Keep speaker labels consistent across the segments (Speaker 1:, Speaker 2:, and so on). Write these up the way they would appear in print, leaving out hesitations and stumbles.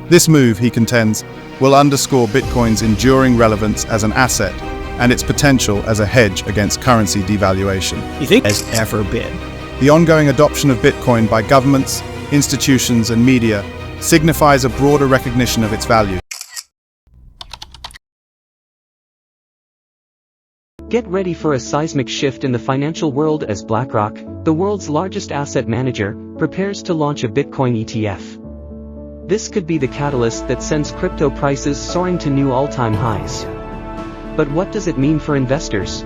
Speaker 1: This move, he contends, will underscore Bitcoin's enduring relevance as an asset and its potential as a hedge against currency devaluation.
Speaker 2: You think has ever been?
Speaker 1: The ongoing adoption of Bitcoin by governments, institutions, and media signifies a broader recognition of its value.
Speaker 3: Get ready for a seismic shift in the financial world as BlackRock, the world's largest asset manager, prepares to launch a Bitcoin ETF. This could be the catalyst that sends crypto prices soaring to new all-time highs. But what does it mean for investors?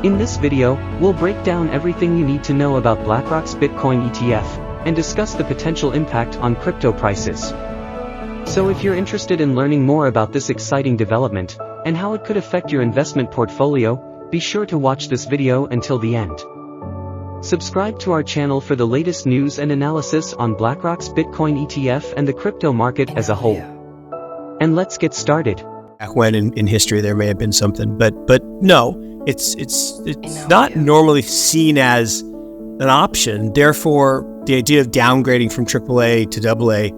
Speaker 3: In this video, we'll break down everything you need to know about BlackRock's Bitcoin ETF, and discuss the potential impact on crypto prices. So if you're interested in learning more about this exciting development, and how it could affect your investment portfolio, be sure to watch this video until the end. Subscribe to our channel for the latest news and analysis on BlackRock's Bitcoin ETF and the crypto market as a whole. And let's get started.
Speaker 2: Back when in history there may have been something, but no, it's not normally seen as an option. Therefore, the idea of downgrading from AAA to AA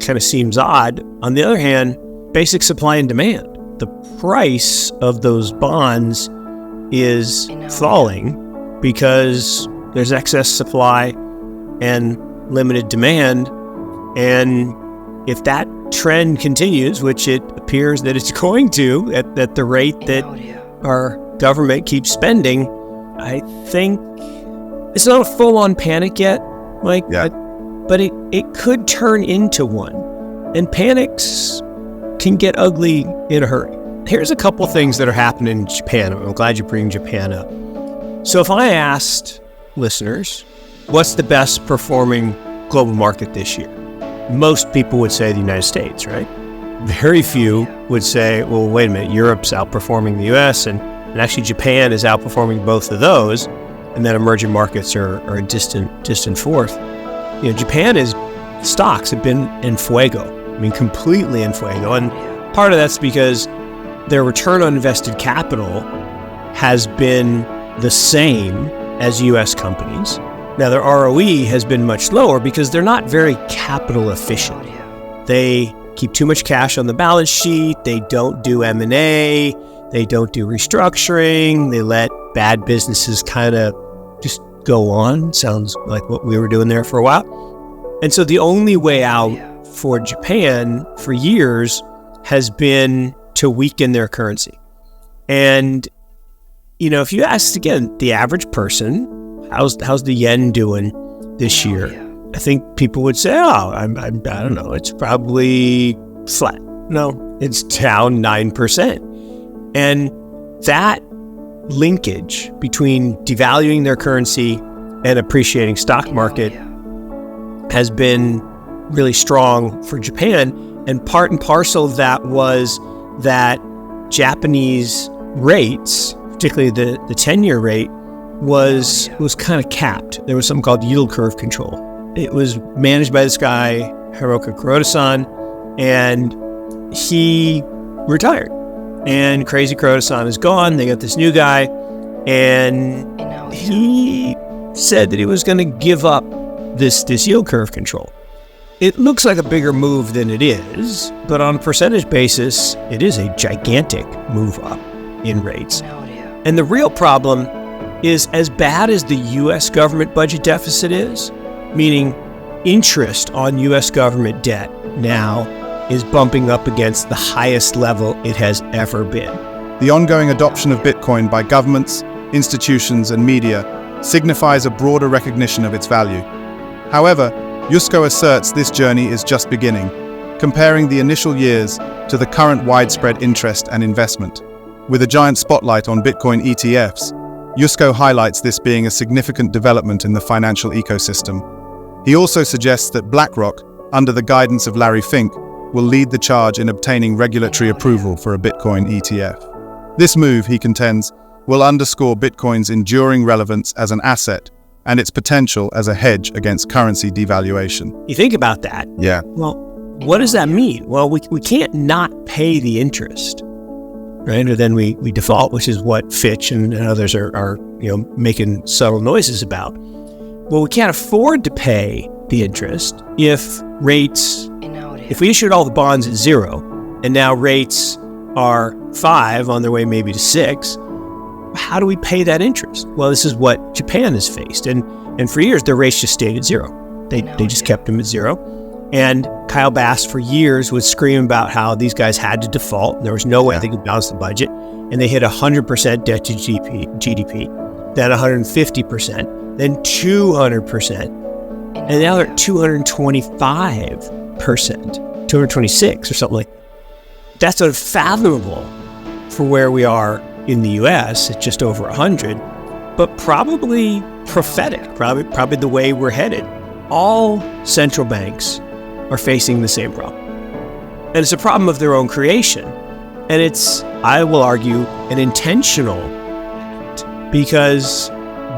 Speaker 2: kind of seems odd. On the other hand, basic supply and demand. The price of those bonds is falling because there's excess supply and limited demand. And if that trend continues, which it appears that it's going to at the rate that our government keeps spending, I think it's not a full-on panic yet, Mike, but it could turn into one. And panics can get ugly in a hurry. Here's a couple things that are happening in Japan. I'm glad you bring Japan up. So if I asked listeners, what's the best performing global market this year? Most people would say the United States, right? Very few would say, well, wait a minute, Europe's outperforming the US, and actually Japan is outperforming both of those, and then emerging markets are a distant fourth. You know, Japan stocks have been en fuego. I mean, completely en fuego. And part of that's because their return on invested capital has been the same as US companies. Now, their ROE has been much lower because they're not very capital efficient. They keep too much cash on the balance sheet. They don't do M&A. They don't do restructuring. They let bad businesses kind of just go on. Sounds like what we were doing there for a while. And so the only way out for Japan for years has been to weaken their currency. And, you know, if you ask again, the average person, how's the yen doing this year? I think people would say, I don't know, it's probably flat. No, it's down 9%. And that linkage between devaluing their currency and appreciating stock market has been really strong for Japan, and part and parcel of that was that Japanese rates, particularly the 10-year rate, was kind of capped. There was something called yield curve control. It was managed by this guy, Hiroki Kuroda-san, and he retired. And Crazy Kuroda-san is gone. They got this new guy, and he said that he was going to give up this yield curve control. It looks like a bigger move than it is, but on a percentage basis, it is a gigantic move up in rates. And the real problem is, as bad as the U.S. government budget deficit is, meaning interest on U.S. government debt now is bumping up against the highest level it has ever been.
Speaker 1: The ongoing adoption of Bitcoin by governments, institutions, and media signifies a broader recognition of its value. However, Yusko asserts this journey is just beginning, comparing the initial years to the current widespread interest and investment. With a giant spotlight on Bitcoin ETFs, Yusko highlights this being a significant development in the financial ecosystem. He also suggests that BlackRock, under the guidance of Larry Fink, will lead the charge in obtaining regulatory approval for a Bitcoin ETF. This move, he contends, will underscore Bitcoin's enduring relevance as an asset and its potential as a hedge against currency devaluation.
Speaker 2: You think about that.
Speaker 1: Yeah.
Speaker 2: Well, what does that mean? Well, we can't not pay the interest, right? Or then we default, which is what Fitch and others are making subtle noises about. Well, we can't afford to pay the interest if rates If we issued all the bonds at 0 and now rates are 5 on their way maybe to 6, how do we pay that interest? Well, this is what Japan has faced. And for years, their rates just stayed at 0. They just kept them at 0. And Kyle Bass for years would scream about how these guys had to default. And there was no way they could balance the budget. And they hit 100% debt to GDP, then 150%, then 200%. And now they're at 225%, 226 or something like that. That's unfathomable for where we are in the US at just over 100, but probably prophetic, probably the way we're headed. All central banks are facing the same problem. And it's a problem of their own creation. And it's, I will argue, an intentional act, because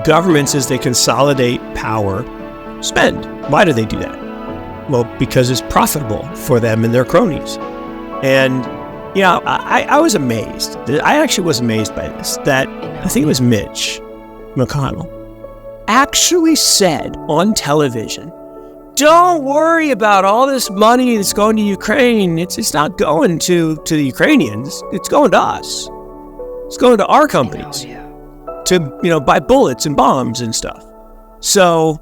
Speaker 2: governments, as they consolidate power, spend. Why do they do that? Well, because it's profitable for them and their cronies. And, you know, I was amazed. I actually was amazed by this, that I think it was Mitch McConnell actually said on television, don't worry about all this money that's going to Ukraine. It's not going to the Ukrainians. It's going to us. It's going to our companies to, you know, buy bullets and bombs and stuff. So,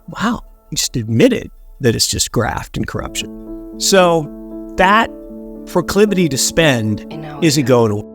Speaker 2: wow, he just admitted that it's just graft and corruption. So that proclivity to spend isn't going away.